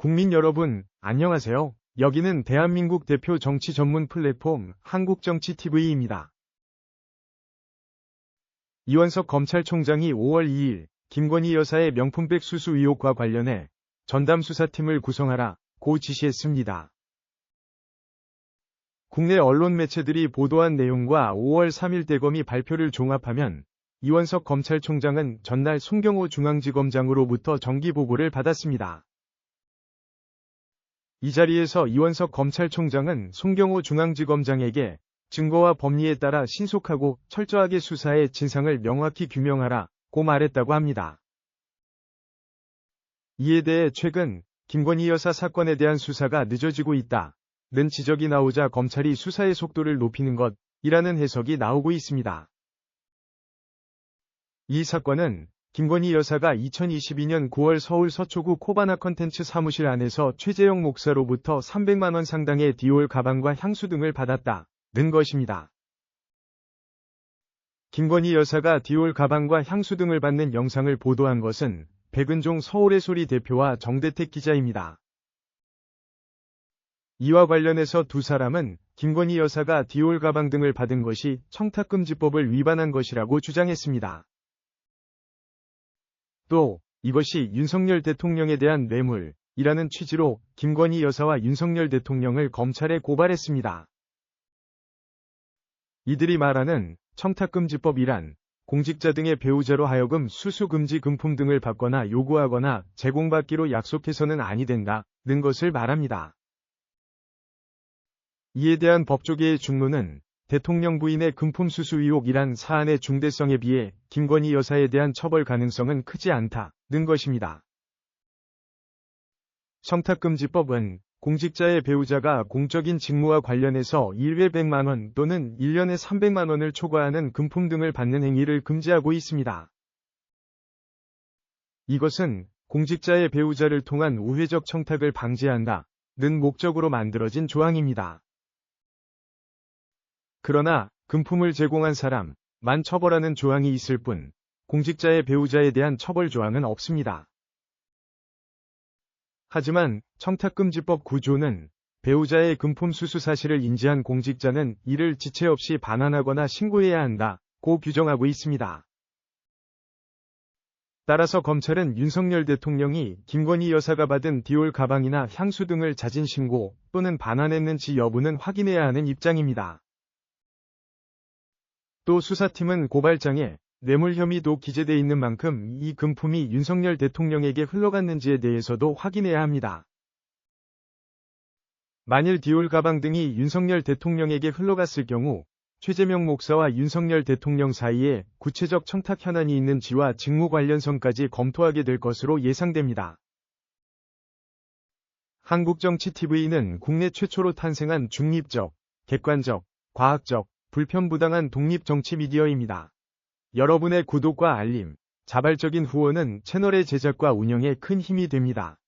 국민 여러분, 안녕하세요. 여기는 대한민국 대표 정치 전문 플랫폼 한국정치TV입니다. 이원석 검찰총장이 5월 2일 김건희 여사의 명품백 수수 의혹과 관련해 전담수사팀을 구성하라고 지시했습니다. 국내 언론 매체들이 보도한 내용과 5월 3일 대검이 발표를 종합하면 이원석 검찰총장은 전날 송경호 중앙지검장으로부터 정기보고를 받았습니다. 이 자리에서 이원석 검찰총장은 송경호 중앙지검장에게 증거와 법리에 따라 신속하고 철저하게 수사해 진상을 명확히 규명하라고 말했다고 합니다. 이에 대해 최근 김건희 여사 사건에 대한 수사가 늦어지고 있다는 지적이 나오자 검찰이 수사의 속도를 높이는 것이라는 해석이 나오고 있습니다. 이 사건은 김건희 여사가 2022년 9월 서울 서초구 코바나 컨텐츠 사무실 안에서 최재형 목사로부터 300만 원 상당의 디올 가방과 향수 등을 받았다는 것입니다. 김건희 여사가 디올 가방과 향수 등을 받는 영상을 보도한 것은 백은종 서울의 소리 대표와 정대택 기자입니다. 이와 관련해서 두 사람은 김건희 여사가 디올 가방 등을 받은 것이 청탁금지법을 위반한 것이라고 주장했습니다. 또 이것이 윤석열 대통령에 대한 뇌물이라는 취지로 김건희 여사와 윤석열 대통령을 검찰에 고발했습니다. 이들이 말하는 청탁금지법이란 공직자 등의 배우자로 하여금 수수금지 금품 등을 받거나 요구하거나 제공받기로 약속해서는 아니 된다는 것을 말합니다. 이에 대한 법조계의 중론은 대통령 부인의 금품 수수 의혹이란 사안의 중대성에 비해 김건희 여사에 대한 처벌 가능성은 크지 않다는 것입니다. 청탁금지법은 공직자의 배우자가 공적인 직무와 관련해서 1회 100만 원 또는 1년에 300만 원을 초과하는 금품 등을 받는 행위를 금지하고 있습니다. 이것은 공직자의 배우자를 통한 우회적 청탁을 방지한다는 목적으로 만들어진 조항입니다. 그러나 금품을 제공한 사람만 처벌하는 조항이 있을 뿐 공직자의 배우자에 대한 처벌 조항은 없습니다. 하지만 청탁금지법 구조는 배우자의 금품 수수 사실을 인지한 공직자는 이를 지체 없이 반환하거나 신고해야 한다고 규정하고 있습니다. 따라서 검찰은 윤석열 대통령이 김건희 여사가 받은 디올 가방이나 향수 등을 자진 신고 또는 반환했는지 여부는 확인해야 하는 입장입니다. 또 수사팀은 고발장에 뇌물 혐의도 기재돼 있는 만큼 이 금품이 윤석열 대통령에게 흘러갔는지에 대해서도 확인해야 합니다. 만일 디올 가방 등이 윤석열 대통령에게 흘러갔을 경우 최재명 목사와 윤석열 대통령 사이에 구체적 청탁 현안이 있는지와 직무 관련성까지 검토하게 될 것으로 예상됩니다. 한국정치TV는 국내 최초로 탄생한 중립적, 객관적, 과학적, 불편부당한 독립 정치 미디어입니다. 여러분의 구독과 알림, 자발적인 후원은 채널의 제작과 운영에 큰 힘이 됩니다.